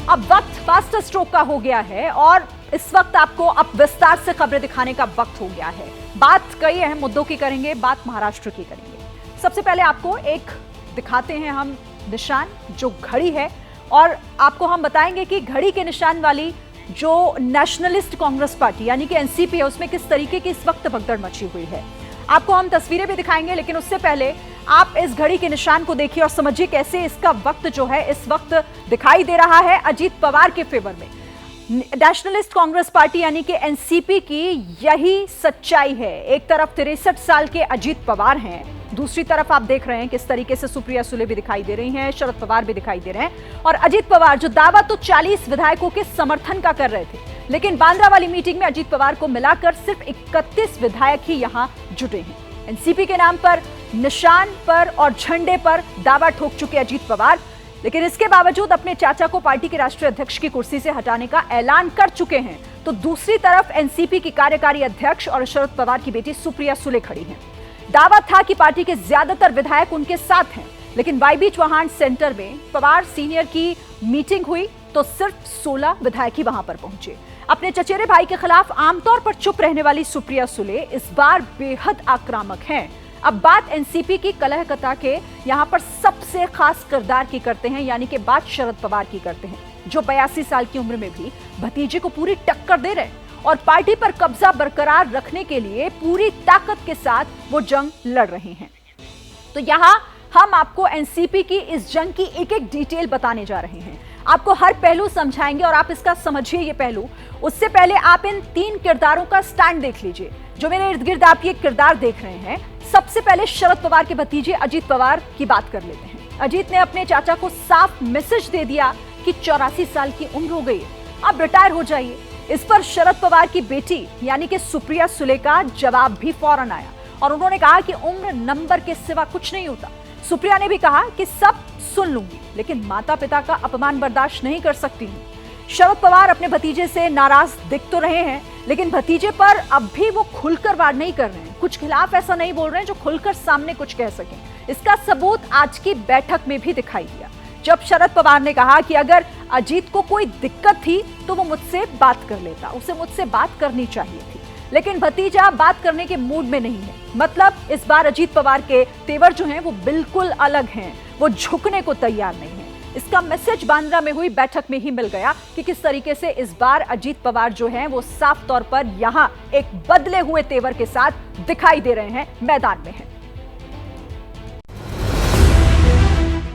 अब वक्त faster stroke का हो गया है और इस वक्त आपको अब विस्तार से खबरें दिखाने का वक्त हो गया है। बात कई अहम मुद्दों की करेंगे, बात महाराष्ट्र की करेंगे। सबसे पहले आपको एक दिखाते हैं हम निशान, जो घड़ी है, और आपको हम बताएंगे कि घड़ी के निशान वाली जो नेशनलिस्ट कांग्रेस पार्टी यानी कि एनसीपी है, उसमें किस तरीके की इस वक्त भगदड़ मची हुई है। आपको हम तस्वीरें भी दिखाएंगे, लेकिन उससे पहले आप इस घड़ी के निशान को देखिए और समझिए कैसे इसका वक्त जो है इस वक्त दिखाई दे रहा है अजीत पवार के फेवर में। नेशनलिस्ट कांग्रेस पार्टी यानी कि एनसीपी की यही सच्चाई है। एक तरफ 63 साल के अजीत पवार हैं, दूसरी तरफ आप देख रहे हैं किस तरीके से सुप्रिया सुले भी दिखाई दे रही हैं, शरद पवार भी दिखाई दे रहे हैं। और अजीत पवार जो दावा तो 40 विधायकों के समर्थन का कर रहे थे, लेकिन बांद्रा वाली मीटिंग में अजीत पवार को मिलाकर सिर्फ 31 विधायक ही यहां जुटे हैं। एनसीपी के नाम पर, निशान पर और झंडे पर दावा ठोक चुके अजीत पवार, लेकिन इसके बावजूद अपने चाचा को पार्टी के राष्ट्रीय अध्यक्ष की कुर्सी से हटाने का ऐलान कर चुके हैं। तो दूसरी तरफ एनसीपी की कार्यकारी अध्यक्ष और शरद पवार की बेटी सुप्रिया सुले खड़ी हैं। दावा था कि पार्टी के ज्यादातर विधायक उनके साथ हैं, लेकिन वाईबी चौहान सेंटर में पवार सीनियर की मीटिंग हुई तो सिर्फ 16 विधायक ही वहां पर पहुंचे। अपने चचेरे भाई के खिलाफ आमतौर पर चुप रहने वाली सुप्रिया सुले इस बार बेहद आक्रामक हैं। अब बात एनसीपी की कलहकता के यहां पर सबसे खास किरदार की करते हैं, यानी कि बात शरद पवार की करते हैं, जो 82 साल की उम्र में भी भतीजे को पूरी टक्कर दे रहे हैं और पार्टी पर कब्जा बरकरार रखने के लिए पूरी ताकत के साथ वो जंग लड़ रहे हैं। तो यहां हम आपको एनसीपी की इस जंग की एक एक डिटेल बताने जा रहे हैं, आपको हर पहलू समझाएंगे और आप इसका समझिए ये पहलू। उससे पहले आप इन 3 किरदारों का स्टैंड देख लीजिए जो मेरे इर्द गिर्द आप ये किरदार देख रहे हैं। सबसे पहले शरद पवार के भतीजे अजीत पवार की बात कर लेते हैं। अजीत ने अपने चाचा को साफ मैसेज दे दिया कि 84 साल की उम्र हो गई, अब रिटायर हो जाइए। इस पर शरद पवार की बेटी यानी कि सुप्रिया सुले का जवाब भी फौरन आया और उन्होंने कहा कि उम्र नंबर के सिवा कुछ नहीं होता। सुप्रिया ने भी कहा कि सब सुन लूंगी, लेकिन माता पिता का अपमान बर्दाश्त नहीं कर सकती हूं। शरद पवार अपने भतीजे से नाराज दिख तो रहे हैं, लेकिन भतीजे पर अब भी वो खुलकर वार नहीं कर रहे हैं। कुछ खिलाफ ऐसा नहीं बोल रहे हैं जो खुलकर सामने कुछ कह सकें। इसका सबूत आज की बैठक में भी दिखाई दिया, जब शरद पवार ने कहा कि अगर अजीत को कोई दिक्कत थी तो वो मुझसे बात कर लेता, उसे मुझसे बात करनी चाहिए थी, लेकिन भतीजा बात करने के मूड में नहीं है। मतलब इस बार अजीत पवार के तेवर जो हैं वो बिल्कुल अलग हैं, वो झुकने को तैयार नहीं है। इसका मैसेज बांद्रा में हुई बैठक में ही मिल गया कि किस तरीके से इस बार अजीत पवार जो हैं वो साफ तौर पर यहां एक बदले हुए तेवर के साथ दिखाई दे रहे हैं, मैदान में हैं।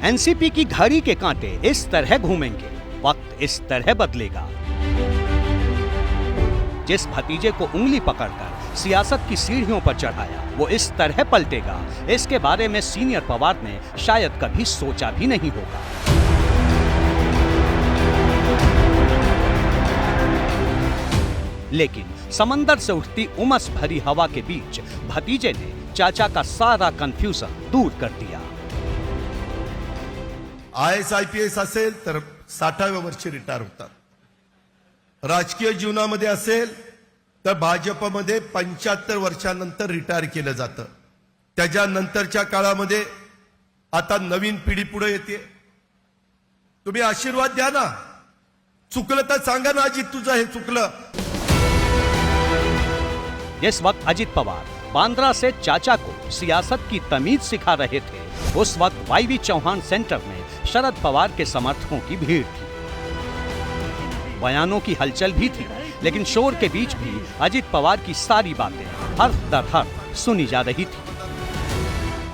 एनसीपी की घड़ी के कांटे इस तरह घूमेंगे, वक्त इस तरह बदलेगा। जिस भतीजे को उंगली पकड़कर सियासत की सीढ़ियों पर चढ़ाया, वो इस तरह पलटेगा, इसके बारे में सीनियर पवार ने शायद कभी सोचा भी नहीं होगा। लेकिन समंदर से उठती उमस भरी हवा के बीच भतीजे ने चाचा का सारा कंफ्यूजन दूर कर दिया। IAS IPS असेल तर 60व्या वर्षी रिटायर होतात. राजकीय जीवनामध्ये असेल तर भाजपमध्ये 75 वर्षानंतर रिटायर केलं जातं. त्याच्यानंतरच्या काळामध्ये आता नवीन पिढी पुढे येते. तुम्ही आशीर्वाद द्या ना. चुकलं तर सांगा ना, अजित तुझं हे चुकलं. इस वक्त अजीत पवार बांद्रा से चाचा को सियासत की तमीज सिखा रहे थे, उस वक्त वाईबी चौहान सेंटर में शरद पवार के समर्थकों की भीड़ थी। बयानों की हलचल भी थी, लेकिन शोर के बीच भी अजीत पवार की सारी बातें हर दर हर सुनी जा रही थी।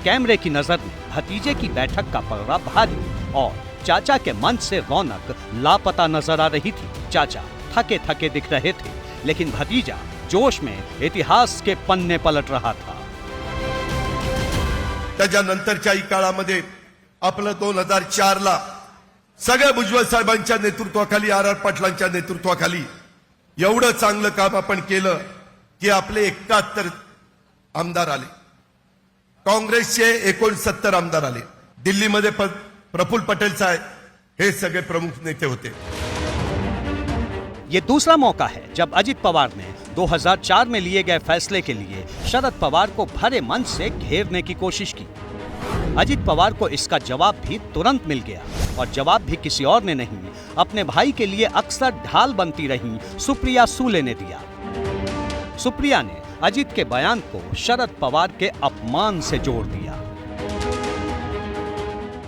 कैमरे की नजर में भतीजे की बैठक का पलड़ा भारी और चाचा के मन से रौनक लापता नजर आ रही थी। चाचा थके थके दिख रहे थे, लेकिन भतीजा जोश में इतिहास के पन्ने पलट रहा था। त्याच्यानंतरच्याही काळामध्ये आपलं 2004 ला सगळ्या भुजबळ साहेबांच्या नेतृत्वाखाली, आर पाटलांच्या नेतृत्वाखाली एवढं चांगलं काम आपण केलं की आपले 71 आमदार आले. काँग्रेसचे 69 आमदार आले. दिल्लीमध्ये प्रफुल्ल पटेल साहेब हे सगळे प्रमुख नेते होते. ये दूसरा मौका है जब अजीत पवार ने 2004 में लिए गए फैसले के लिए शरद पवार को भरे मन से घेरने की कोशिश की। अजित पवार को इसका जवाब भी तुरंत मिल गया, और जवाब भी किसी और ने नहीं, अपने भाई के लिए अक्सर ढाल बनती रही सुप्रिया सूले ने दिया। सुप्रिया ने अजित के बयान को शरद पवार के अपमान से जोड़ दिया।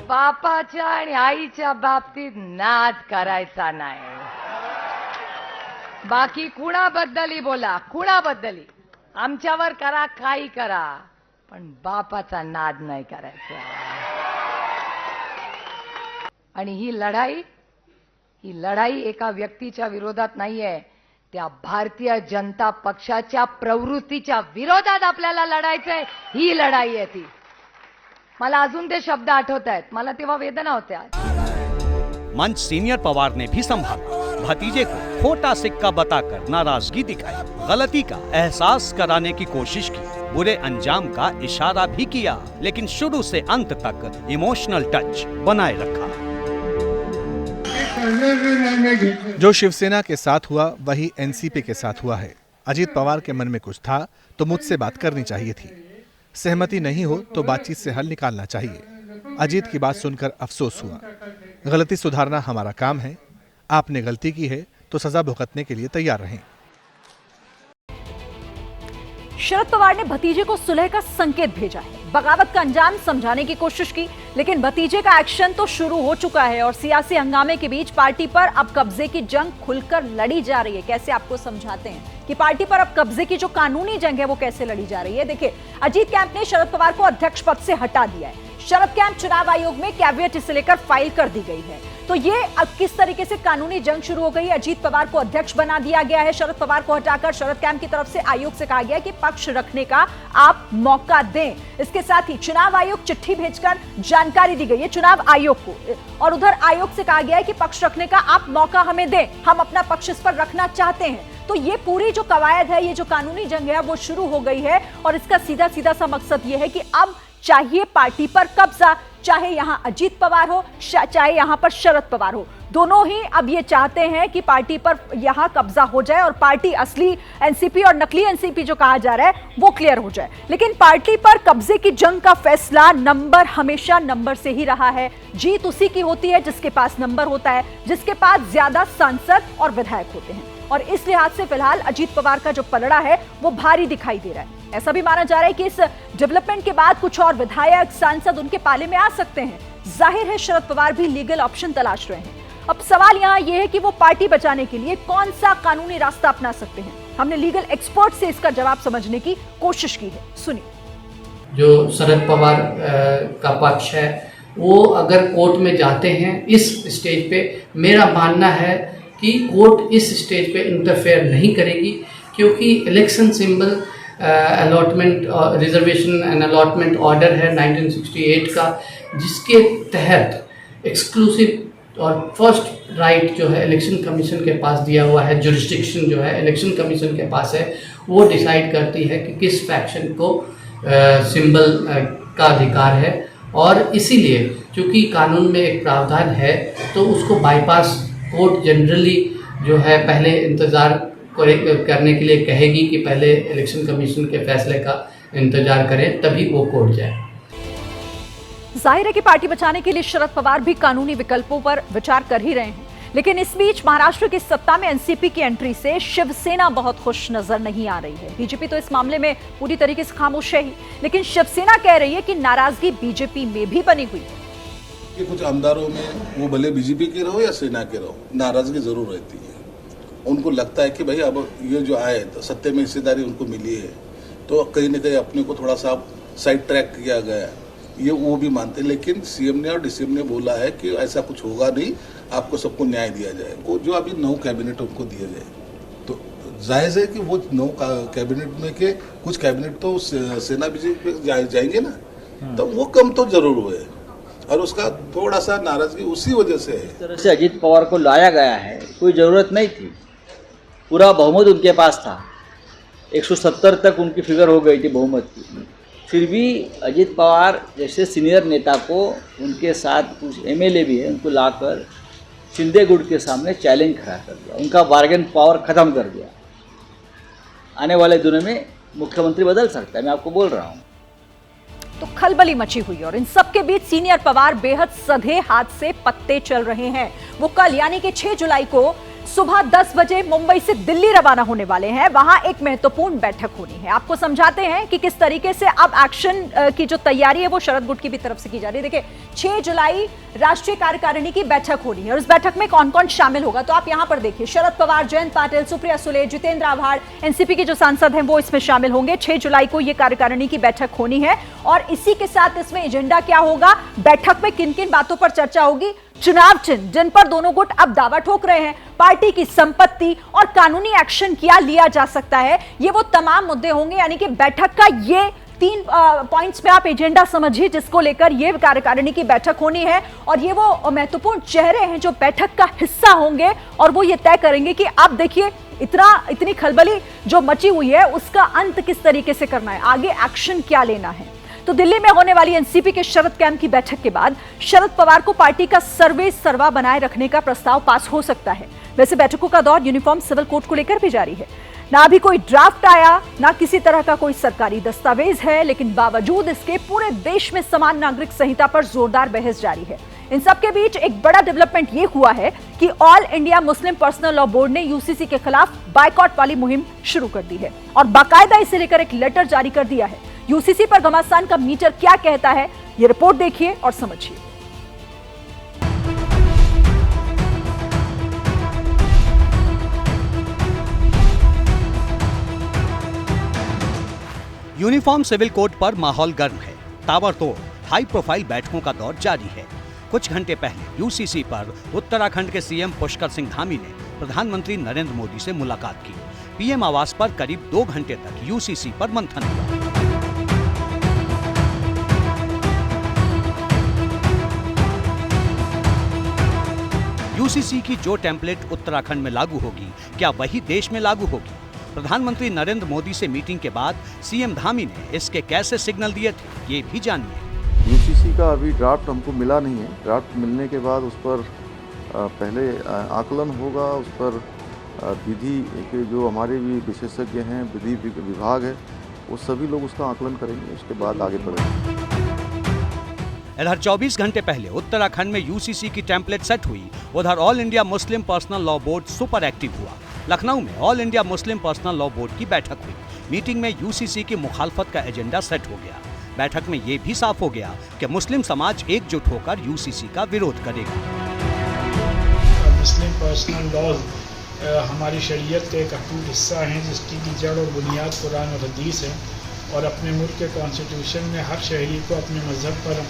बापाच्या आणि आईच्या बाबतीत नाद करायचा नाही, बाकी कुणाबद्दलही बोला, कुणाबद्दलही आमच्यावर करा, काही करा, पण बापाचा नाद नाही करायचा। आणि ही लढाई एका व्यक्तीच्या विरोधात नाहीये, त्या भारतीय जनता पक्षाच्या प्रवृत्तीच्या विरोधात आपल्याला लढायचंय। ही लढाई आहे ती। मला अजून ते शब्द आठवत आहेत, मला तेव्हा वेदना होत्या। मंच सीनियर पवार ने भी संभाला, भतीजे को खोटा सिक्का बताकर नाराजगी दिखाई, गलती का एहसास कराने की कोशिश की, बुरे अंजाम का इशारा भी किया, लेकिन शुरू से अंत तक इमोशनल टच बनाए रखा। जो शिवसेना के साथ हुआ वही एनसीपी के साथ हुआ है। अजित पवार के मन में कुछ था तो मुझसे बात करनी चाहिए थी। सहमति नहीं हो तो बातचीत से हल निकालना चाहिए। अजीत की बात सुनकर अफसोस हुआ। गलती सुधारना हमारा काम है। आपने गलती की है तो सजा भुगतने के लिए तैयार रहें। शरद पवार ने भतीजे को सुलह का संकेत भेजा है, बगावत का अंजाम समझाने की कोशिश की, लेकिन भतीजे का एक्शन तो शुरू हो चुका है और सियासी हंगामे के बीच पार्टी पर अब कब्जे की जंग खुलकर लड़ी जा रही है। कैसे आपको समझाते हैं कि पार्टी पर अब कब्जे की जो कानूनी जंग है वो कैसे लड़ी जा रही है। देखिए, अजीत कैंप ने शरद पवार को अध्यक्ष पद से हटा दिया है। शरद कैंप चुनाव आयोग में कैविएट इसे लेकर फाइल कर दी गई है। तो ये अब किस तरीके से कानूनी जंग शुरू हो गई है। अजीत पवार को अध्यक्ष बना दिया गया है, शरद पवार को हटाकर शरद कैंप की तरफ से आयोग से कहा गया कि पक्ष रखने का आप मौका दें। इसके साथ ही चुनाव आयोग चिट्ठी भेजकर जानकारी दी गई है चुनाव आयोग को, और उधर आयोग से कहा गया है कि पक्ष रखने का आप मौका हमें दें, हम अपना पक्ष इस पर रखना चाहते हैं। तो ये पूरी जो कवायद है, ये जो कानूनी जंग है वो शुरू हो गई है, और इसका सीधा सीधा सा मकसद ये है कि अब चाहिए पार्टी पर कब्जा, चाहे यहां अजीत पवार हो चाहे यहां पर शरद पवार हो, दोनों ही अब ये चाहते हैं कि पार्टी पर यहां कब्जा हो जाए और पार्टी असली एनसीपी और नकली एनसीपी जो कहा जा रहा है वो क्लियर हो जाए। लेकिन पार्टी पर कब्जे की जंग का फैसला नंबर हमेशा नंबर से ही रहा है। जीत उसी की होती है जिसके पास नंबर होता है, जिसके पास ज्यादा सांसद और विधायक होते हैं, और इस लिहाज से फिलहाल अजीत पवार का जो पलड़ा है वो भारी दिखाई दे रहा है। ऐसा भी माना जा रहा है कि इस डेवलपमेंट के बाद कुछ और विधायक सांसद उनके पाले में आ सकते हैं। जाहिर है शरद पवार भी लीगल ऑप्शन तलाश रहे हैं। अब सवाल यहां यह है कि वो पार्टी बचाने के लिए कौन सा कानूनी रास्ता अपना सकते हैं। हमने लीगल एक्सपर्ट से इसका जवाब समझने की कोशिश की है, सुनिए। जो शरद पवार का पक्ष है वो अगर कोर्ट में जाते हैं इस स्टेज पे, मेरा मानना है कि कोर्ट इस स्टेज पे इंटरफेयर नहीं करेगी, क्योंकि election symbol allotment reservation and allotment order है 1968 का, जिसके तहत एक्सक्लूसिव और फर्स्ट राइट जो है इलेक्शन कमीशन के पास दिया हुआ है, जुरिस्डिक्शन जो है इलेक्शन कमीशन के पास है, वो डिसाइड करती है कि किस फैक्शन को सिंबल का अधिकार है। और इसीलिए चूंकि कानून में एक प्रावधान है तो उसको बाईपास कोर्ट जनरली जो है पहले इंतज़ार करने के लिए कहेगी कि पहले इलेक्शन कमीशन के फैसले का इंतजार करें, तभी वो कोर्ट जाए। जाहिर है कि पार्टी बचाने के लिए शरद पवार भी कानूनी विकल्पों पर विचार कर ही रहे हैं। लेकिन इस बीच महाराष्ट्र की सत्ता में एनसीपी की एंट्री से शिवसेना बहुत खुश नजर नहीं आ रही है। बीजेपी तो इस मामले में पूरी तरीके से खामोश है ही, लेकिन शिवसेना कह रही है कि नाराजगी बीजेपी में भी बनी हुई है। कि कुछ आमदारों में वो भले बीजेपी के रहो या सेना के रहो, नाराजगी जरूर रहती है। उनको लगता है कि भाई अब ये जो आए तो सत्ते में हिस्सेदारी उनको मिली है, तो कहीं ना कहीं अपने को थोड़ा सा साइड ट्रैक किया गया है, ये वो भी मानते हैं। लेकिन सीएम ने और डीसीएम ने बोला है कि ऐसा कुछ होगा नहीं, आपको सबको न्याय दिया जाए। वो जो अभी 9 कैबिनेट उनको दिए गए, तो जायज़ है कि वो 9 कैबिनेट में के कुछ कैबिनेट तो सेना बीजेपी पे जाएंगे ना, तो वो कम तो जरूर हुए, और उसका थोड़ा सा नाराजगी उसी वजह से है। इस तरह से अजीत पवार को लाया गया है, कोई ज़रूरत नहीं थी। पूरा बहुमत उनके पास था, 170 तक उनकी फिगर हो गई थी बहुमत की। फिर भी अजीत पवार जैसे सीनियर नेता को, उनके साथ कुछ एमएलए भी है, उनको लाकर शिंदे गुट के सामने चैलेंज खड़ा कर दिया, उनका बार्गेन पावर ख़त्म कर दिया। आने वाले दिनों में मुख्यमंत्री बदल सकता है, मैं आपको बोल रहा हूँ। तो खलबली मची हुई है और इन सबके बीच सीनियर पवार बेहद सधे हाथ से पत्ते चल रहे हैं। वो कल यानी कि 6 जुलाई को सुबह 10 बजे मुंबई से दिल्ली रवाना होने वाले हैं। वहां एक महत्वपूर्ण बैठक होनी है। आपको समझाते हैं कि किस तरीके से अब एक्शन की जो तैयारी है वो शरद गुट की भी तरफ से की जा रही है। देखिए 6 जुलाई राष्ट्रीय कार्यकारिणी की बैठक होनी है और इस बैठक में कौन कौन शामिल होगा तो आप यहां पर देखिए, शरद पवार, जयंत पाटिल, सुप्रिया सुले, जितेंद्र आव्हाड, एनसीपी के जो सांसद हैं वो इसमें शामिल होंगे। 6 जुलाई को यह कार्यकारिणी की बैठक होनी है और इसी के साथ इसमें एजेंडा क्या होगा, बैठक में किन किन बातों पर चर्चा होगी, चुनाव चिन्ह जिन पर दोनों गुट अब दावा ठोक रहे हैं, पार्टी की संपत्ति और कानूनी एक्शन क्या लिया जा सकता है, ये वो तमाम मुद्दे होंगे। यानी कि बैठक का ये 3 पॉइंट्स में आप एजेंडा समझिए जिसको लेकर ये कार्यकारिणी की बैठक होनी है और ये वो महत्वपूर्ण चेहरे हैं जो बैठक का हिस्सा होंगे और वो ये तय करेंगे कि आप देखिए इतनी खलबली जो मची हुई है उसका अंत किस तरीके से करना है, आगे एक्शन क्या लेना है। तो दिल्ली में होने वाली एनसीपी के शरद कैंप की बैठक के बाद शरद पवार को पार्टी का सर्वे सर्वा बनाए रखने का प्रस्ताव पास हो सकता है। वैसे बैठकों का दौर यूनिफॉर्म सिविल कोड को लेकर भी जारी है। ना अभी कोई ड्राफ्ट आया, ना किसी तरह का कोई सरकारी दस्तावेज है, लेकिन बावजूद इसके पूरे देश में समान नागरिक संहिता पर जोरदार बहस जारी है। इन सबके बीच एक बड़ा डेवलपमेंट ये हुआ है कि all India Muslim personal law board ने यूसीसी के खिलाफ बायकॉट वाली मुहिम शुरू कर दी है और बाकायदा इसे लेकर एक लेटर जारी कर दिया है। यूसीसी पर घमासान का मीटर क्या कहता है, ये रिपोर्ट देखिए और समझिए। यूनिफॉर्म सिविल कोड पर माहौल गर्म है। ताबड़तोड़ हाई प्रोफाइल बैठकों का दौर जारी है। कुछ घंटे पहले यूसीसी पर उत्तराखंड के सीएम पुष्कर सिंह धामी ने प्रधानमंत्री नरेंद्र मोदी से मुलाकात की। पीएम आवास पर करीब 2 घंटे तक यूसीसी पर मंथन हुआ। यूसीसी की जो टेम्पलेट उत्तराखंड में लागू होगी, क्या वही देश में लागू होगी? प्रधानमंत्री नरेंद्र मोदी से मीटिंग के बाद सीएम धामी ने इसके कैसे सिग्नल दिए थे, ये भी जानिए। यूसीसी का अभी ड्राफ्ट हमको मिला नहीं है। ड्राफ्ट मिलने के बाद उस पर पहले आकलन होगा, उस पर विधि के जो हमारे भी विशेषज्ञ हैं, विधि विभाग है, वो सभी लोग उसका आकलन करेंगे, उसके बाद आगे बढ़ेंगे। इधर 24 घंटे पहले उत्तराखंड में यूसीसी की टेम्पलेट सेट हुई, उधर all India Muslim personal law board super active हुआ। लखनऊ में all India Muslim personal law board की बैठक हुई। मीटिंग में यूसीसी की मुखालफत का एजेंडा सेट हो गया। बैठक में ये भी साफ हो गया कि मुस्लिम समाज एकजुट होकर यूसीसी का विरोध करेगा। मुस्लिम पर्सनल लॉज हमारी शरीयत का एक अटूट हिस्सा है जिसकी की जड़ और बुनियाद कुरान और हदीस है और अपने मुल्क के कॉन्स्टिट्यूशन में हर शहरी को अपने मज़हब पर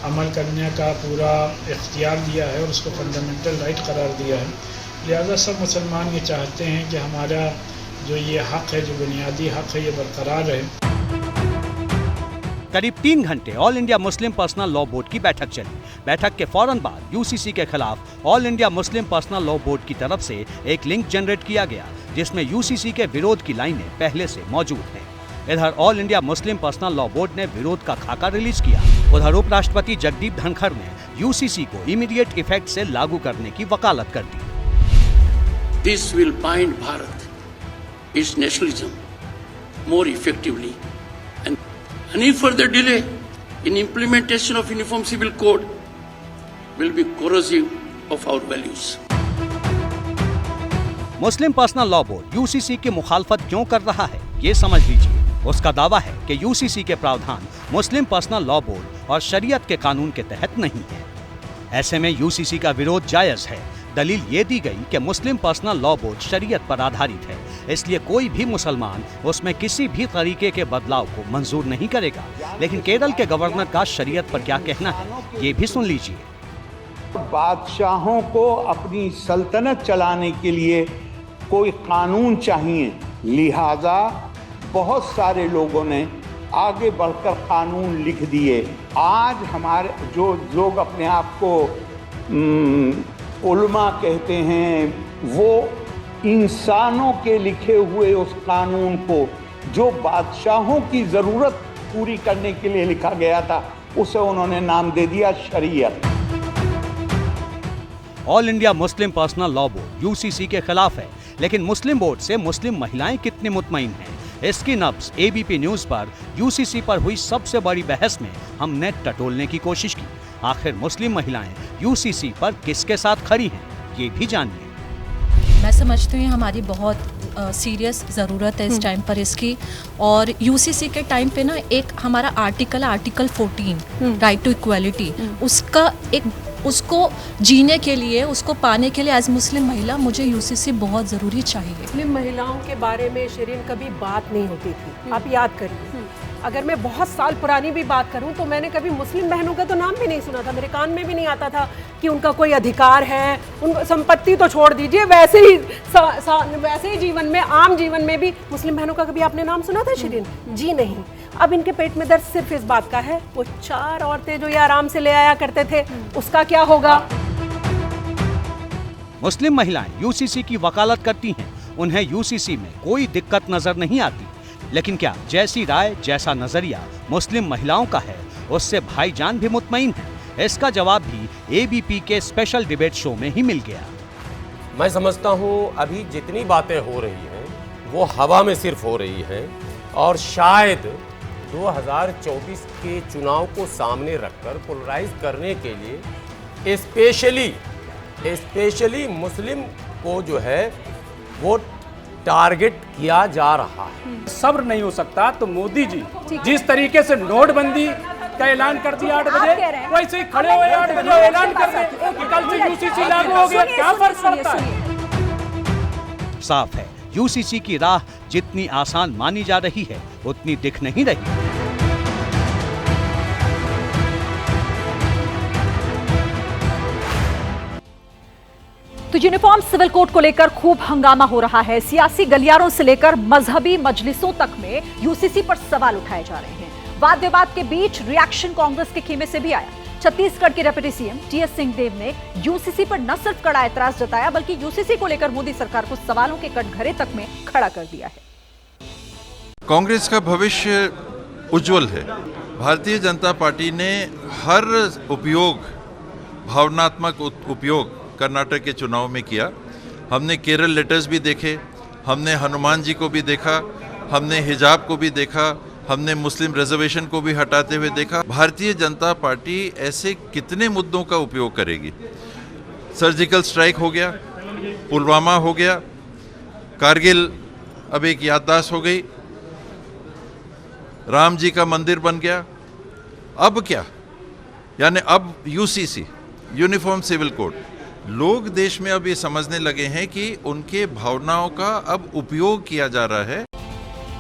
अमल करने का पूरा इख्तियार दिया है और उसको फंडामेंटल राइट करार दिया है। लिहाजा सब मुसलमान ये चाहते हैं कि हमारा जो ये हक़ है, जो बुनियादी हक़ है, ये बरकरार रहे। करीब 3 घंटे all India Muslim personal law board की बैठक चली। बैठक के फौरन बाद यूसीसी के खिलाफ all India Muslim personal law board की तरफ से एक लिंक जनरेट किया गया जिसमें यूसीसी के विरोध की लाइनें पहले से मौजूद हैं। इधर all India Muslim personal law board ने विरोध का खाका रिलीज किया। उधर उपराष्ट्रपति जगदीप धनखड़ ने यूसीसी को इमीडिएट इफेक्ट से लागू करने की वकालत कर दी। This will bind Bharat, its nationalism, more effectively, and any further delay in implementation of Uniform Civil Code will be corrosive of our values. Muslim personal law board UCC की मुखालफत क्यों कर रहा है, ये समझ लीजिए। उसका दावा है कि यूसीसी के प्रावधान मुस्लिम पर्सनल लॉ बोर्ड और शरीयत के कानून के तहत नहीं है। ऐसे में यूसीसी का विरोध जायज है। दलील ये दी गई कि मुस्लिम पर्सनल लॉ बोर्ड शरीयत पर आधारित है, इसलिए कोई भी मुसलमान उसमें किसी भी तरीके के बदलाव को मंजूर नहीं करेगा। लेकिन केरल के गवर्नर का शरीयत पर क्या कहना है, ये भी सुन लीजिए। बादशाहों को अपनी सल्तनत चलाने के लिए कोई कानून चाहिए, लिहाजा बहुत सारे लोगों ने आगे बढ़कर कानून लिख दिए। आज हमारे जो लोग अपने आप को उलमा कहते हैं, वो इंसानों के लिखे हुए उस कानून को जो बादशाहों की ज़रूरत पूरी करने के लिए लिखा गया था, उसे उन्होंने नाम दे दिया शरीयत। All India Muslim personal law board UCC के खिलाफ है, लेकिन मुस्लिम बोर्ड से मुस्लिम महिलाएं कितनी मुतमईन हैं, इसकी नब्ज एबीपी न्यूज पर यूसीसी पर हुई सबसे बड़ी बहस में हमने टटोलने की कोशिश की। आखिर मुस्लिम महिलाएं यूसीसी पर किसके साथ खड़ी हैं, ये भी जानिए। मैं समझती हूँ हमारी बहुत सीरियस ज़रूरत है इस टाइम पर इसकी। और यूसीसी के टाइम पे ना एक हमारा आर्टिकल 14 राइट टू इक्वालिटी, उसको जीने के लिए, उसको पाने के लिए एज मुस्लिम महिला मुझे यूसीसी बहुत ज़रूरी चाहिए। मुस्लिम महिलाओं के बारे में शिरीन कभी बात नहीं होती थी, आप याद करिए। अगर मैं बहुत साल पुरानी भी बात करूं तो मैंने कभी मुस्लिम बहनों का तो नाम भी नहीं सुना था, मेरे कान में भी नहीं आता था कि उनका कोई अधिकार है। उन संपत्ति तो छोड़ दीजिए, वैसे ही जीवन में, आम जीवन में भी मुस्लिम बहनों का कभी आपने नाम सुना था शिरीन? जी नहीं। अब इनके पेट में दर्द सिर्फ इस बात का है, वो 4 औरतें जो ये आराम से ले आया करते थे, उसका क्या होगा? मुस्लिम महिलाएं यूसीसी की वकालत करती हैं, उन्हें यूसीसी में कोई दिक्कत नजर नहीं आती। लेकिन क्या जैसी राय, जैसा नजरिया मुस्लिम महिलाओं का है, उससे भाईजान भी मुतमईन है? इसका जवाब भी एबीपी के स्पेशल डिबेट शो में ही मिल गया। मैं समझता हूँ अभी जितनी बातें हो रही हैं वो हवा में सिर्फ हो रही हैं, और शायद 2024 के चुनाव को सामने रखकर पोलराइज करने के लिए स्पेशली मुस्लिम को जो है वो टारगेट किया जा रहा है। सब्र नहीं हो सकता तो मोदी जी जिस तरीके से नोटबंदी का ऐलान कर दिया 8 बजे, वैसे ही खड़े हुए 8 बजे ऐलान कर दें कि कल से यूसीसी लागू हो गया, क्या फर्क पड़ता है? साफ है, यूसीसी की राह जितनी आसान मानी जा रही है उतनी दिख नहीं रही। तो यूनिफॉर्म सिविल कोड को लेकर खूब हंगामा हो रहा है। सियासी गलियारों से लेकर मजहबी मजलिसों तक में यूसीसी पर सवाल उठाए जा रहे हैं। वाद विवाद के बीच रिएक्शन कांग्रेस के खेमे से भी आया। छत्तीसगढ़ के डिप्टी सीएम टीएस सिंहदेव ने यूसीसी पर न सिर्फ कड़ा एतराज जताया, बल्कि यूसीसी को लेकर मोदी सरकार को सवालों के कटघरे तक में खड़ा कर दिया है। कांग्रेस का भविष्य उज्जवल है। भारतीय जनता पार्टी ने हर भावनात्मक उपयोग कर्नाटक के चुनाव में किया। हमने केरल लेटर्स भी देखे, हमने हनुमान जी को भी देखा, हमने हिजाब को भी देखा, हमने मुस्लिम रिजर्वेशन को भी हटाते हुए देखा। भारतीय जनता पार्टी ऐसे कितने मुद्दों का उपयोग करेगी? सर्जिकल स्ट्राइक हो गया, पुलवामा हो गया, कारगिल अब एक याददाश्त हो गई, राम जी का मंदिर बन गया। अब क्या? यानी अब यूसीसी, यूनिफॉर्म सिविल कोड। लोग देश में अब ये समझने लगे हैं कि उनके भावनाओं का अब उपयोग किया जा रहा है।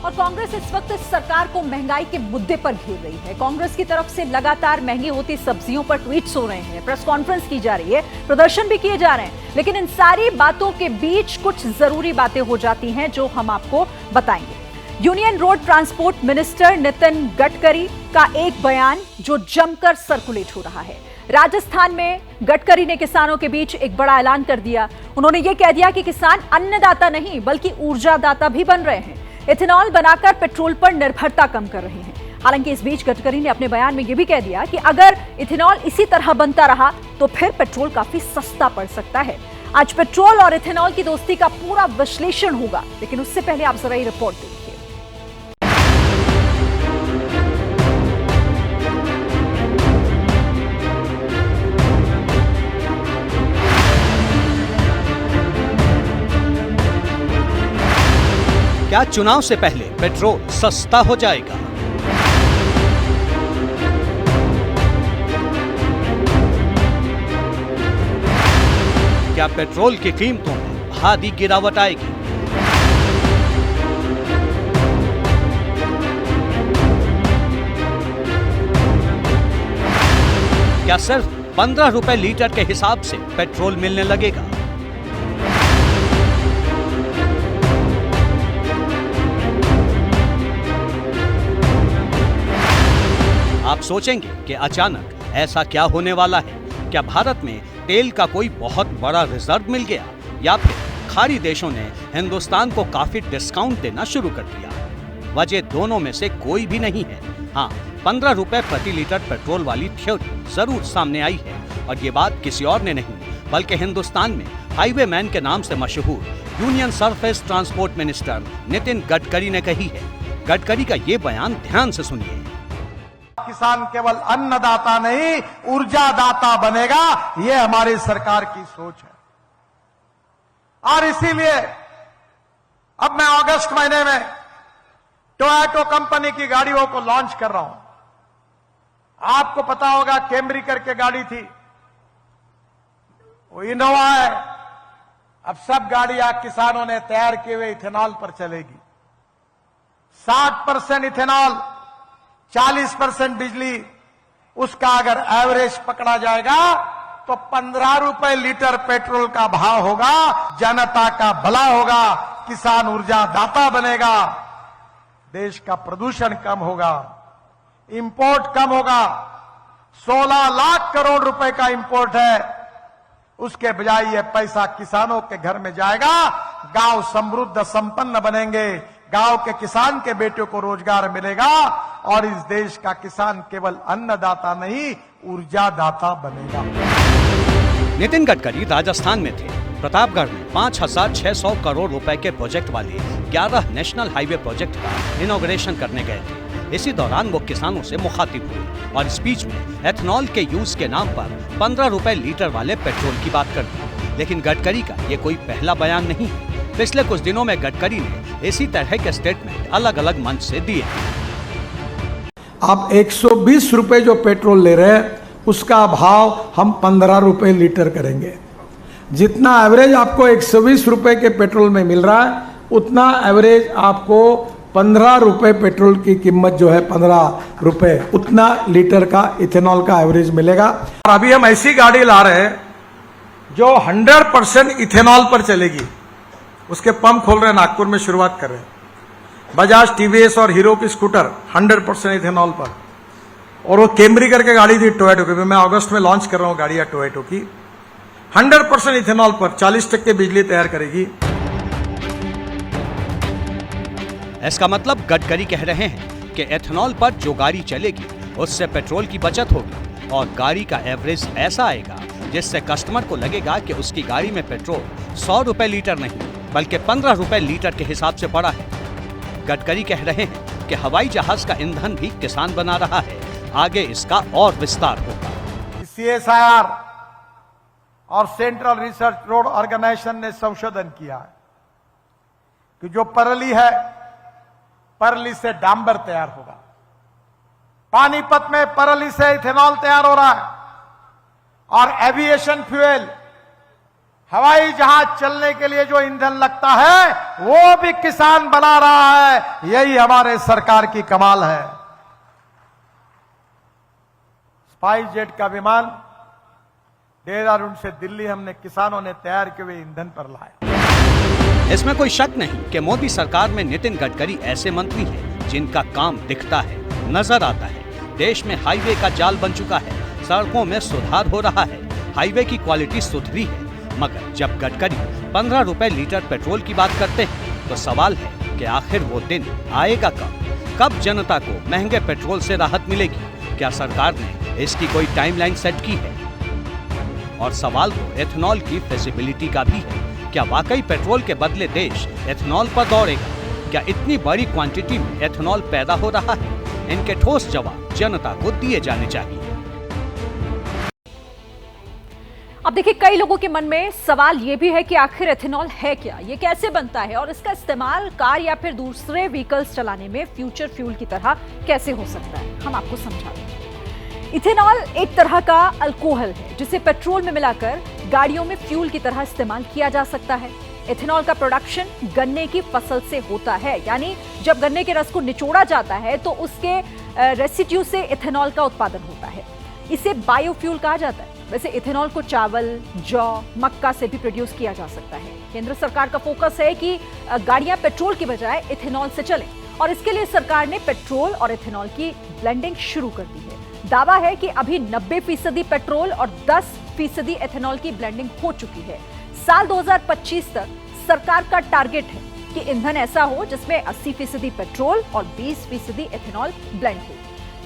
और कांग्रेस इस वक्त सरकार को महंगाई के मुद्दे पर घेर रही है। कांग्रेस की तरफ से लगातार महंगी होती सब्जियों पर ट्वीट्स हो रहे हैं, प्रेस कॉन्फ्रेंस की जा रही है, प्रदर्शन भी किए जा रहे हैं। लेकिन इन सारी बातों के बीच कुछ जरूरी बातें हो जाती हैं जो हम आपको बताएंगे। Union road transport minister Nitin Gadkari का एक बयान जो जमकर सर्कुलेट हो रहा है। राजस्थान में गडकरी ने किसानों के बीच एक बड़ा ऐलान कर दिया। उन्होंने ये कह दिया कि किसान अन्नदाता नहीं बल्कि ऊर्जादाता भी बन रहे हैं। इथेनॉल बनाकर पेट्रोल पर निर्भरता कम कर रहे हैं। हालांकि इस बीच गडकरी ने अपने बयान में यह भी कह दिया कि अगर इथेनॉल इसी तरह बनता रहा तो फिर पेट्रोल काफी सस्ता पड़ सकता है। आज पेट्रोल और इथेनॉल की दोस्ती का पूरा विश्लेषण होगा, लेकिन उससे पहले आप जरा ये रिपोर्ट देखिए। क्या चुनाव से पहले पेट्रोल सस्ता हो जाएगा? क्या पेट्रोल की कीमतों में भारी गिरावट आएगी? क्या सिर्फ 15 रुपए लीटर के हिसाब से पेट्रोल मिलने लगेगा? आप सोचेंगे कि अचानक ऐसा क्या होने वाला है? क्या भारत में तेल का कोई बहुत बड़ा रिजर्व मिल गया, या फिर खाड़ी देशों ने हिंदुस्तान को काफी डिस्काउंट देना शुरू कर दिया? वजह दोनों में से कोई भी नहीं है। हाँ, 15 रुपए प्रति लीटर पेट्रोल वाली थ्योरी जरूर सामने आई है, और ये बात किसी और ने नहीं बल्कि हिंदुस्तान में हाईवे मैन के नाम से मशहूर union surface transport minister Nitin Gadkari ने कही है। गडकरी का ये बयान ध्यान से सुनिए। किसान केवल अन्नदाता नहीं, ऊर्जा दाता बनेगा, ये हमारी सरकार की सोच है। और इसीलिए अब मैं अगस्त महीने में टोयोटा कंपनी की गाड़ियों को लॉन्च कर रहा हूं। आपको पता होगा कैमरी करके गाड़ी थी, वो इनोवा है। अब सब गाड़ियां किसानों ने तैयार किए हुए इथेनॉल पर चलेगी। 60% इथेनॉल, 40% बिजली, उसका अगर एवरेज पकड़ा जाएगा तो 15 रुपए लीटर पेट्रोल का भाव होगा। जनता का भला होगा, किसान ऊर्जा दाता बनेगा, देश का प्रदूषण कम होगा, इंपोर्ट कम होगा। 16 लाख करोड़ रुपए का इंपोर्ट है, उसके बजाय ये पैसा किसानों के घर में जाएगा। गांव समृद्ध संपन्न बनेंगे, गांव के किसान के बेटों को रोजगार मिलेगा और इस देश का किसान केवल अन्नदाता नहीं, ऊर्जा दाता बनेगा। नितिन गडकरी राजस्थान में थे। प्रतापगढ़ में 5,600 करोड़ रुपए के प्रोजेक्ट वाले 11 नेशनल हाईवे प्रोजेक्ट का इनॉग्रेशन करने गए थे। इसी दौरान वो किसानों से मुखातिब हुए और स्पीच में एथनॉल के यूज के नाम पर 15 रुपए लीटर वाले पेट्रोल की बात कर दी। लेकिन गडकरी का ये कोई पहला बयान नहीं है। पिछले कुछ दिनों में गडकरी ने इसी तरह के स्टेटमेंट अलग अलग मंच से दिए। आप 120 रुपए जो पेट्रोल ले रहे हैं उसका भाव हम 15 रुपए लीटर करेंगे। जितना एवरेज आपको 120 रुपए के पेट्रोल में मिल रहा है, उतना एवरेज आपको 15 रुपए पेट्रोल की कीमत जो है 15 रुपए, उतना लीटर का इथेनॉल का एवरेज मिलेगा। और अभी हम ऐसी गाड़ी ला रहे हैं जो 100% इथेनॉल पर चलेगी। उसके पंप खोल रहे हैं, नागपुर में शुरुआत कर रहे हैं। बजाज, टीवीएस और हीरो की स्कूटर 100% इथेनॉल पर। और वो कैमरी करके गाड़ी थी टोयोटो की, मैं अगस्त में लॉन्च कर रहा हूं गाड़ियां टोयोटो की, 100% इथेनॉल पर 40% बिजली तैयार करेगी। इसका मतलब गडकरी कह रहे हैं कि एथनॉल पर जो गाड़ी चलेगी उससे पेट्रोल की बचत होगी और गाड़ी का एवरेज ऐसा आएगा जिससे कस्टमर को लगेगा कि उसकी गाड़ी में पेट्रोल 100 रुपए लीटर नहीं बल्कि 15 रुपए लीटर के हिसाब से पड़ा है। गडकरी कह रहे हैं कि हवाई जहाज का ईंधन भी किसान बना रहा है, आगे इसका और विस्तार होगा। CSIR और सेंट्रल रिसर्च रोड ऑर्गेनाइजेशन ने संशोधन किया है कि जो परली है, परली से डांबर तैयार होगा। पानीपत में परली से इथेनॉल तैयार हो रहा है और एविएशन फ्यूल, हवाई जहाज चलने के लिए जो ईंधन लगता है वो भी किसान बना रहा है। यही हमारे सरकार की कमाल है। स्पाइस जेट का विमान देहरादून से दिल्ली हमने किसानों ने तैयार किए हुए ईंधन पर लाया। इसमें कोई शक नहीं कि मोदी सरकार में नितिन गडकरी ऐसे मंत्री हैं जिनका काम दिखता है, नजर आता है। देश में हाईवे का जाल बन चुका है, सड़कों में सुधार हो रहा है, हाईवे की क्वालिटी सुधरी है। मगर जब गडकरी 15 रुपए लीटर पेट्रोल की बात करते हैं तो सवाल है कि आखिर वो दिन आएगा कब जनता को महंगे पेट्रोल से राहत मिलेगी? क्या सरकार ने इसकी कोई टाइमलाइन सेट की है? और सवाल तो एथनॉल की फिजिबिलिटी का भी है। क्या वाकई पेट्रोल के बदले देश एथनॉल पर दौड़ेगा? क्या इतनी बड़ी क्वांटिटी में एथनॉल पैदा हो रहा है? इनके ठोस जवाब जनता को दिए जाने चाहिए। अब देखिए, कई लोगों के मन में सवाल यह भी है कि आखिर एथेनॉल है क्या, ये कैसे बनता है और इसका इस्तेमाल कार या फिर दूसरे व्हीकल्स चलाने में फ्यूचर फ्यूल की तरह कैसे हो सकता है। हम आपको समझाते हैं। इथेनॉल एक तरह का अल्कोहल है जिसे पेट्रोल में मिलाकर गाड़ियों में फ्यूल की तरह इस्तेमाल किया जा सकता है। इथेनॉल का प्रोडक्शन गन्ने की फसल से होता है, यानी जब गन्ने के रस को निचोड़ा जाता है तो उसके रेसिड्यू से इथेनॉल का उत्पादन होता है। इसे बायोफ्यूल कहा जाता है। वैसे इथेनॉल को चावल, जौ, मक्का से भी प्रोड्यूस किया जा सकता है। केंद्र सरकार का फोकस है कि गाड़ियां पेट्रोल की बजाय इथेनॉल से चलें और इसके लिए सरकार ने पेट्रोल और इथेनॉल की ब्लेंडिंग शुरू कर दी है। दावा है कि अभी 90% पेट्रोल और 10% इथेनॉल की ब्लेंडिंग हो चुकी है। साल 2025 तक सरकार का टारगेट है कि ईंधन ऐसा हो जिसमें 80% पेट्रोल और 20% इथेनॉल ब्लेंड हो।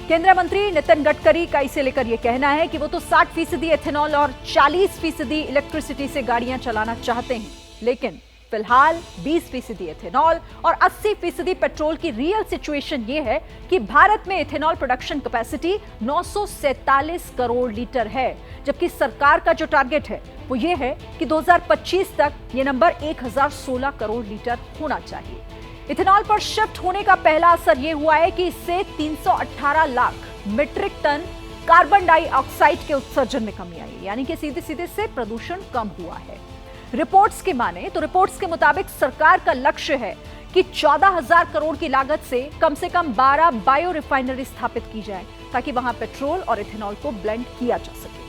केंद्रीय मंत्री नितिन गडकरी का इसे लेकर यह कहना है कि वो तो 60% इथेनॉल और 40% इलेक्ट्रिसिटी से गाड़ियां चलाना चाहते हैं, लेकिन फिलहाल 20% इथेनॉल और 80% पेट्रोल की रियल सिचुएशन यह है कि भारत में ethanol production capacity 947 crore litre है, जबकि सरकार का जो टारगेट है वो ये है कि 2025 तक ये नंबर 1016 करोड़ लीटर होना चाहिए। इथेनॉल पर शिफ्ट होने का पहला असर ये हुआ है कि इससे 318 lakh metric tonne carbon dioxide के उत्सर्जन में कमी आई, यानी कि सीधे सीधे से प्रदूषण कम हुआ है। रिपोर्ट्स की माने तो रिपोर्ट्स के मुताबिक सरकार का लक्ष्य है कि 14,000 करोड़ की लागत से कम 12 बायो रिफाइनरी स्थापित की जाए ताकि वहां पेट्रोल और इथेनॉल को ब्लेंड किया जा सके।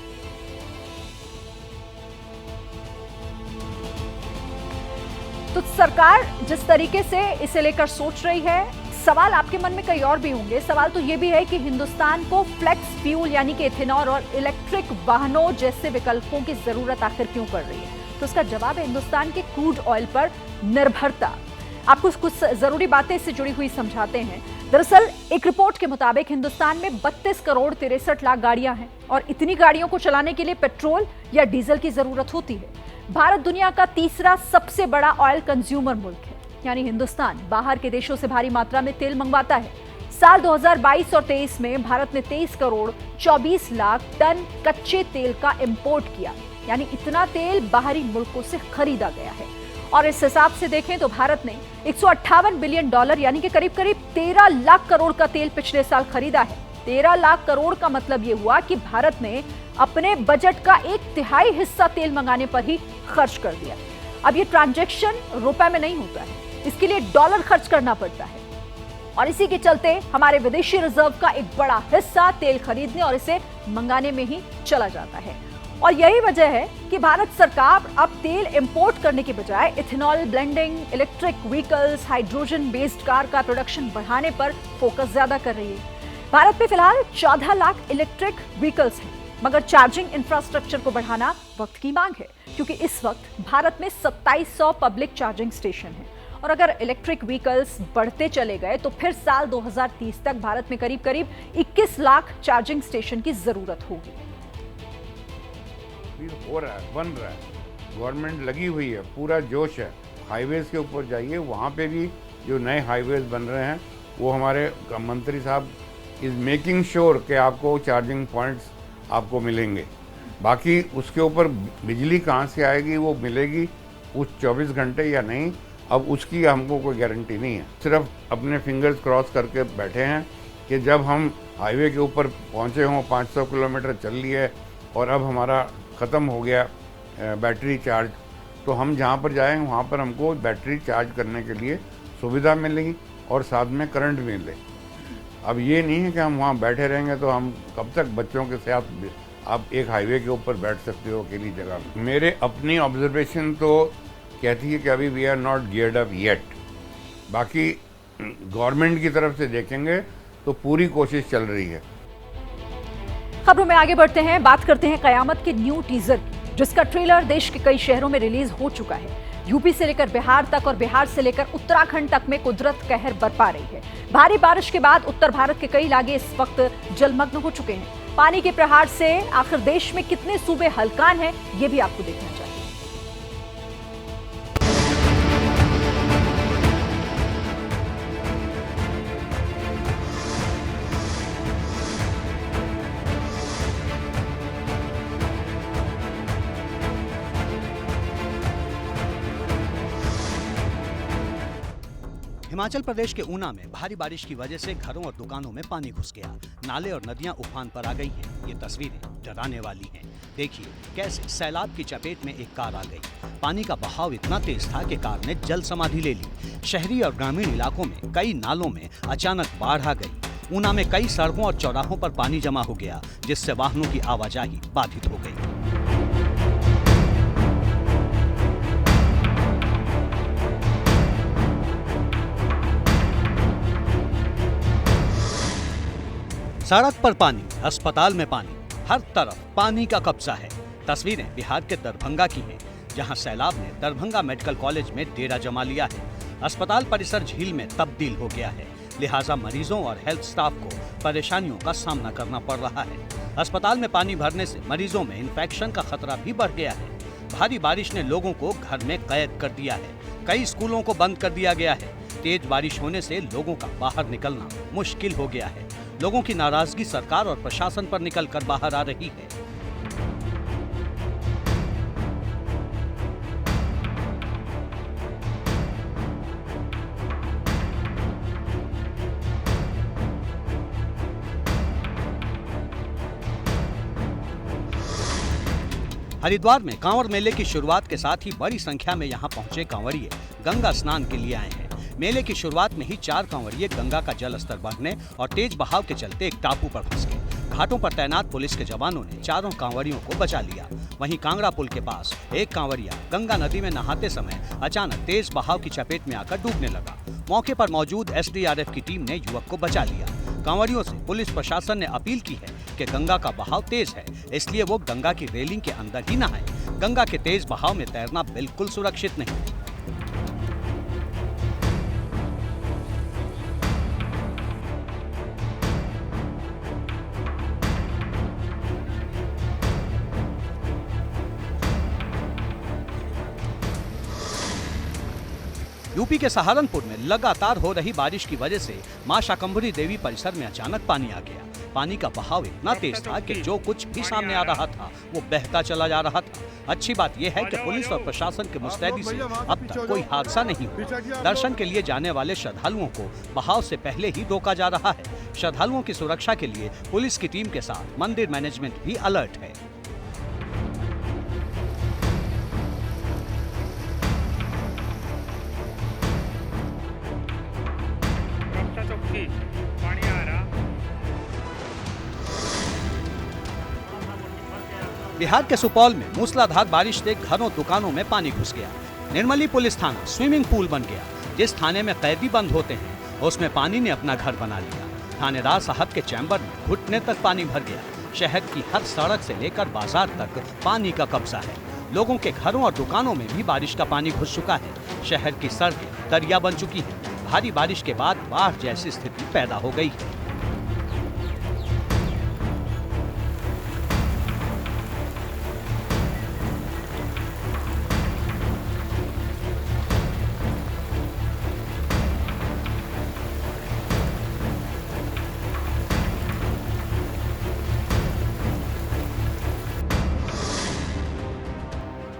तो सरकार जिस तरीके से इसे लेकर सोच रही है, सवाल आपके मन में कई और भी होंगे। सवाल तो यह भी है कि हिंदुस्तान को फ्लेक्स फ्यूल यानी कि इथेनॉल और इलेक्ट्रिक वाहनों जैसे विकल्पों की जरूरत आखिर क्यों पड़ रही है? तो इसका जवाब है हिंदुस्तान के क्रूड ऑयल पर निर्भरता। आपको कुछ जरूरी बातें इससे जुड़ी हुई समझाते हैं। दरअसल एक रिपोर्ट के मुताबिक हिंदुस्तान में 32 करोड़ 63 लाख गाड़ियां हैं और इतनी गाड़ियों को चलाने के लिए पेट्रोल या डीजल की जरूरत होती है। भारत दुनिया का तीसरा सबसे बड़ा ऑयल कंज्यूमर मुल्क है, यानी हिंदुस्तान बाहर के देशों से भारी मात्रा में तेल मंगवाता है। साल 2022 और 23 में भारत ने 23 करोड़ 24 लाख टन कच्चे तेल का इंपोर्ट किया, यानी इतना तेल बाहरी मुल्कों से खरीदा गया है। और इस हिसाब से देखें तो भारत ने 158 बिलियन डॉलर यानी कि करीब करीब 13 लाख करोड़ का तेल पिछले साल खरीदा है। 13 लाख करोड़ का मतलब यह हुआ कि भारत ने अपने बजट का 1/3 हिस्सा तेल मंगाने पर ही खर्च कर दिया। अब ये ट्रांजैक्शन रुपए में नहीं होता है, इसके लिए डॉलर खर्च करना पड़ता है और इसी के चलते हमारे विदेशी रिजर्व का एक बड़ा हिस्सा तेल खरीदने और इसे मंगाने में ही चला जाता है। और यही वजह है कि भारत सरकार अब तेल इंपोर्ट करने के बजाय ethanol blending, electric vehicles, hydrogen based car का प्रोडक्शन बढ़ाने पर फोकस ज्यादा कर रही है। भारत में फिलहाल 14 लाख इलेक्ट्रिक व्हीकल्स हैं, मगर चार्जिंग इंफ्रास्ट्रक्चर को बढ़ाना वक्त की मांग है, क्योंकि इस वक्त भारत में 2700 पब्लिक चार्जिंग स्टेशन हैं और अगर इलेक्ट्रिक व्हीकल्स बढ़ते चले गए तो फिर साल 2030 तक भारत में करीब करीब 21 लाख चार्जिंग स्टेशन की जरूरत होगी। हो रहा है, बन रहा है, गवर्नमेंट लगी हुई है, पूरा जोश है। हाईवेज के ऊपर जाइए, वहाँ पे भी जो नए हाईवेज बन रहे हैं वो हमारे मंत्री साहब इज मेकिंग श्योर कि आपको चार्जिंग पॉइंट्स आपको मिलेंगे। बाकी उसके ऊपर बिजली कहाँ से आएगी, वो मिलेगी उस 24 घंटे या नहीं, अब उसकी हमको कोई गारंटी नहीं है। सिर्फ अपने फिंगर्स क्रॉस करके बैठे हैं कि जब हम हाईवे के ऊपर पहुँचे हों, 500 किलोमीटर चल लिए और अब हमारा ख़त्म हो गया बैटरी चार्ज, तो हम जहाँ पर जाएंगे वहाँ पर हमको बैटरी चार्ज करने के लिए सुविधा मिलेगी और साथ में करंट भी मिले। अब ये नहीं है कि हम वहाँ बैठे रहेंगे तो हम कब तक बच्चों के साथ आप एक हाईवे के ऊपर बैठ सकते हो अकेली जगह। मेरे अपनी ऑब्जर्वेशन तो कहती है कि अभी we are not geared up yet. बाकी गवर्नमेंट की तरफ से देखेंगे तो पूरी कोशिश चल रही है। खबरों में आगे बढ़ते हैं, बात करते हैं कयामत के न्यू टीजर की, जिसका ट्रेलर देश के कई शहरों में रिलीज हो चुका है। यूपी से लेकर बिहार तक और बिहार से लेकर उत्तराखंड तक में कुदरत कहर बरपा रही है। भारी बारिश के बाद उत्तर भारत के कई इलाके इस वक्त जलमग्न हो चुके हैं। पानी के प्रहार से आखिर देश में कितने सूबे हलकान हैं, ये भी आपको देखना चाहिए। हिमाचल प्रदेश के ऊना में भारी बारिश की वजह से घरों और दुकानों में पानी घुस गया। नाले और नदियां उफान पर आ गई हैं। ये तस्वीरें डराने वाली हैं। देखिए कैसे सैलाब की चपेट में एक कार आ गई। पानी का बहाव इतना तेज था कि कार ने जल समाधि ले ली। शहरी और ग्रामीण इलाकों में कई नालों में अचानक बाढ़ आ गई। ऊना में कई सड़कों और चौराहों पर पानी जमा हो गया, जिससे वाहनों की आवाजाही बाधित हो गई। सड़क पर पानी, अस्पताल में पानी, हर तरफ पानी का कब्जा है। तस्वीरें बिहार के दरभंगा की हैं, जहां सैलाब ने दरभंगा मेडिकल कॉलेज में डेरा जमा लिया है। अस्पताल परिसर झील में तब्दील हो गया है, लिहाजा मरीजों और हेल्थ स्टाफ को परेशानियों का सामना करना पड़ रहा है। अस्पताल में पानी भरने से मरीजों में इन्फेक्शन का खतरा भी बढ़ गया है। भारी बारिश ने लोगों को घर में कैद कर दिया है। कई स्कूलों को बंद कर दिया गया है। तेज बारिश होने से लोगों का बाहर निकलना मुश्किल हो गया है। लोगों की नाराजगी सरकार और प्रशासन पर निकलकर बाहर आ रही है। हरिद्वार में कांवड़ मेले की शुरुआत के साथ ही बड़ी संख्या में यहां पहुंचे कांवड़िए गंगा स्नान के लिए आए हैं। मेले की शुरुआत में ही 4 कांवड़िए गंगा का जल स्तर बढ़ने और तेज बहाव के चलते एक टापू पर फंस गए। घाटों पर तैनात पुलिस के जवानों ने चारों कांवड़ियों को बचा लिया। वहीं कांगड़ा पुल के पास एक कांवड़िया गंगा नदी में नहाते समय अचानक तेज बहाव की चपेट में आकर डूबने लगा। मौके पर मौजूद एसडीआरएफ की टीम ने युवक को बचा लिया। कांवड़ियों से पुलिस प्रशासन ने अपील की है कि गंगा का बहाव तेज है, इसलिए वो गंगा की रेलिंग के अंदर ही नहाएं। गंगा के तेज बहाव में तैरना बिल्कुल सुरक्षित नहीं। यूपी के सहारनपुर में लगातार हो रही बारिश की वजह से मां शाकंभरी देवी परिसर में अचानक पानी आ गया। पानी का बहाव इतना तेज था कि जो कुछ भी सामने आ रहा था वो बहता चला जा रहा था। अच्छी बात यह है कि पुलिस और प्रशासन के मुस्तैदी से अब तक कोई हादसा नहीं हुआ। दर्शन के लिए जाने वाले श्रद्धालुओं को बहाव से पहले ही रोका जा रहा है। श्रद्धालुओं की सुरक्षा के लिए पुलिस की टीम के साथ मंदिर मैनेजमेंट भी अलर्ट है। बिहार के सुपौल में मूसलाधार बारिश से घरों दुकानों में पानी घुस गया। निर्मली पुलिस थाना स्विमिंग पूल बन गया। जिस थाने में कैदी बंद होते हैं उसमें पानी ने अपना घर बना लिया। थानेदार साहब के चैम्बर में घुटने तक पानी भर गया। शहर की हर सड़क से लेकर बाजार तक पानी का कब्जा है। लोगों के घरों और दुकानों में भी बारिश का पानी घुस चुका है। शहर की सड़कें दरिया बन चुकी है। भारी बारिश के बाद बाढ़ जैसी स्थिति पैदा हो गई है।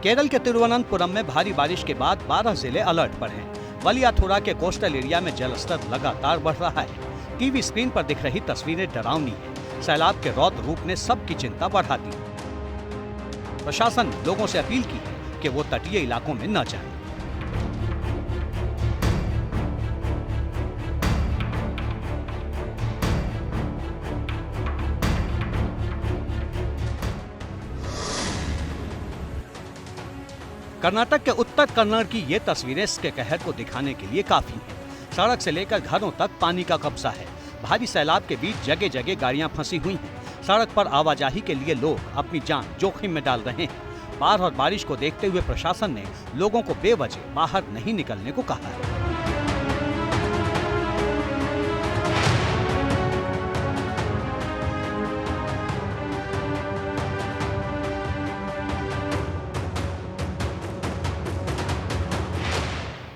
केरल के तिरुवनंतपुरम में भारी बारिश के बाद 12 जिले अलर्ट पर हैं। वलियाथुरा के कोस्टल एरिया में जलस्तर लगातार बढ़ रहा है। टीवी स्क्रीन पर दिख रही तस्वीरें डरावनी हैं। सैलाब के रौद्र रूप ने सबकी चिंता बढ़ा दी। प्रशासन ने लोगों से अपील की है कि वो तटीय इलाकों में न जाएं। कर्नाटक के उत्तर कन्नड़ की ये तस्वीरें इसके कहर को दिखाने के लिए काफी हैं। सड़क से लेकर घरों तक पानी का कब्जा है। भारी सैलाब के बीच जगह जगह गाड़ियां फंसी हुई हैं। सड़क पर आवाजाही के लिए लोग अपनी जान जोखिम में डाल रहे हैं। बाढ़ और बारिश को देखते हुए प्रशासन ने लोगों को बेवजह बाहर नहीं निकलने को कहा है।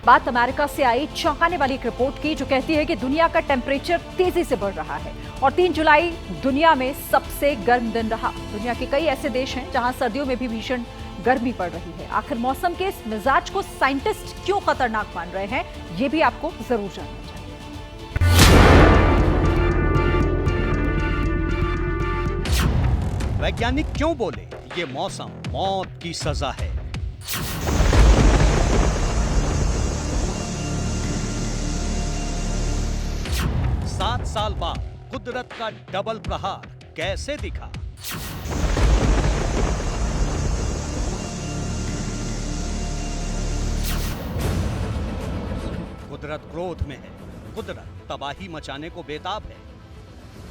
बात अमेरिका से आई चौंकाने वाली एक रिपोर्ट की जो कहती है कि दुनिया का टेम्परेचर तेजी से बढ़ रहा है और 3 जुलाई दुनिया में सबसे गर्म दिन रहा। दुनिया के कई ऐसे देश हैं जहां सर्दियों में भी भीषण गर्मी पड़ रही है। आखिर मौसम के इस मिजाज को साइंटिस्ट क्यों खतरनाक मान रहे हैं, ये भी आपको जरूर जानना चाहिए। वैज्ञानिक क्यों बोले ये मौसम मौत की सजा है? 7 साल बाद कुदरत का डबल प्रहार कैसे दिखा? कुदरत क्रोध में है। कुदरत तबाही मचाने को बेताब है।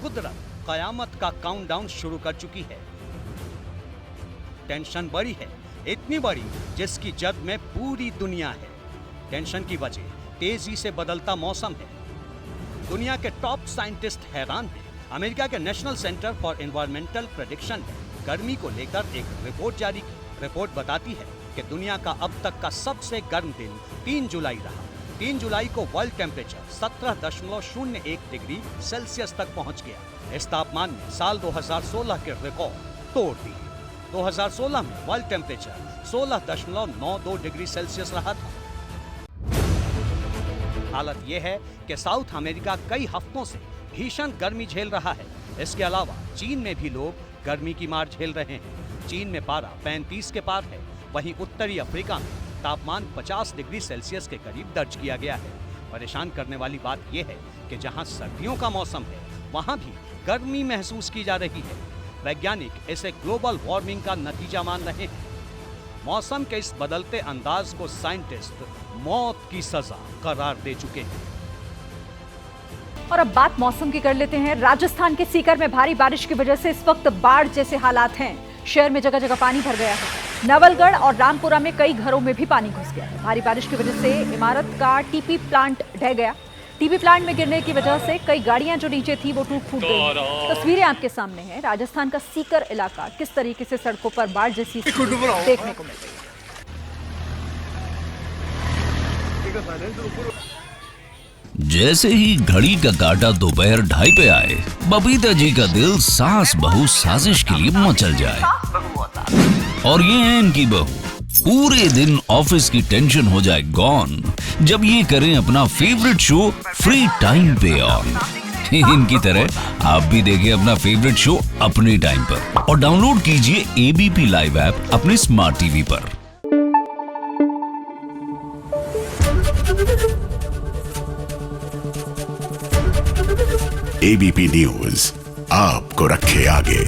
कुदरत कयामत का काउंटडाउन शुरू कर चुकी है। टेंशन बड़ी है, इतनी बड़ी जिसकी जद में पूरी दुनिया है। टेंशन की वजह तेजी से बदलता मौसम है। दुनिया के टॉप साइंटिस्ट हैरान हैं। अमेरिका के national centre for environmental prediction ने गर्मी को लेकर एक रिपोर्ट जारी की। रिपोर्ट बताती है कि दुनिया का अब तक का सबसे गर्म दिन 3 जुलाई रहा। 3 जुलाई को वर्ल्ड टेम्परेचर 17.01 डिग्री सेल्सियस तक पहुंच गया। इस तापमान ने साल 2016 के रिकॉर्ड तोड़ दिए। 2016 में वर्ल्ड टेम्परेचर 16.92 डिग्री सेल्सियस रहा था। हालत यह है कि साउथ अमेरिका कई हफ्तों से भीषण गर्मी झेल रहा है। इसके अलावा चीन में भी लोग गर्मी की मार झेल रहे हैं। चीन में पारा 35 के पार है। वहीं उत्तरी अफ्रीका में तापमान 50 डिग्री सेल्सियस के करीब दर्ज किया गया है। परेशान करने वाली बात यह है कि जहां सर्दियों का मौसम है वहां भी गर्मी महसूस की जा रही है। वैज्ञानिक इसे ग्लोबल वार्मिंग का नतीजा मान रहे हैं। मौसम के इस बदलते अंदाज को साइंटिस्ट मौत की सजा करार दे चुके हैं। और अब बात मौसम की कर लेते हैं। राजस्थान के सीकर में भारी बारिश की वजह से इस वक्त बाढ़ जैसे हालात हैं। शहर में जगह जगह पानी भर गया है। नवलगढ़ और रामपुरा में कई घरों में भी पानी घुस गया है। भारी बारिश की वजह से इमारत का टीपी प्लांट ढह गया। टीपी प्लांट में गिरने की वजह से कई गाड़ियां जो नीचे थी वो टूट फूट गई। तस्वीरें आपके सामने हैं। राजस्थान का सीकर इलाका किस तरीके से सड़कों पर बाढ़ जैसी स्थिति देखने को मिल रही है। जैसे ही घड़ी का काटा दोपहर 2:30 पे आए, बबीता जी का दिल सास बहू साजिश के लिए मचल जाए। और ये है इनकी बहू, पूरे दिन ऑफिस की टेंशन हो जाए गॉन जब ये करें अपना फेवरेट शो फ्री टाइम पे ऑन। इनकी तरह आप भी देखिए अपना फेवरेट शो अपने टाइम पर और डाउनलोड कीजिए एबीपी लाइव ऐप अपने स्मार्ट टीवी पर। एबीपी न्यूज आपको रखे आगे।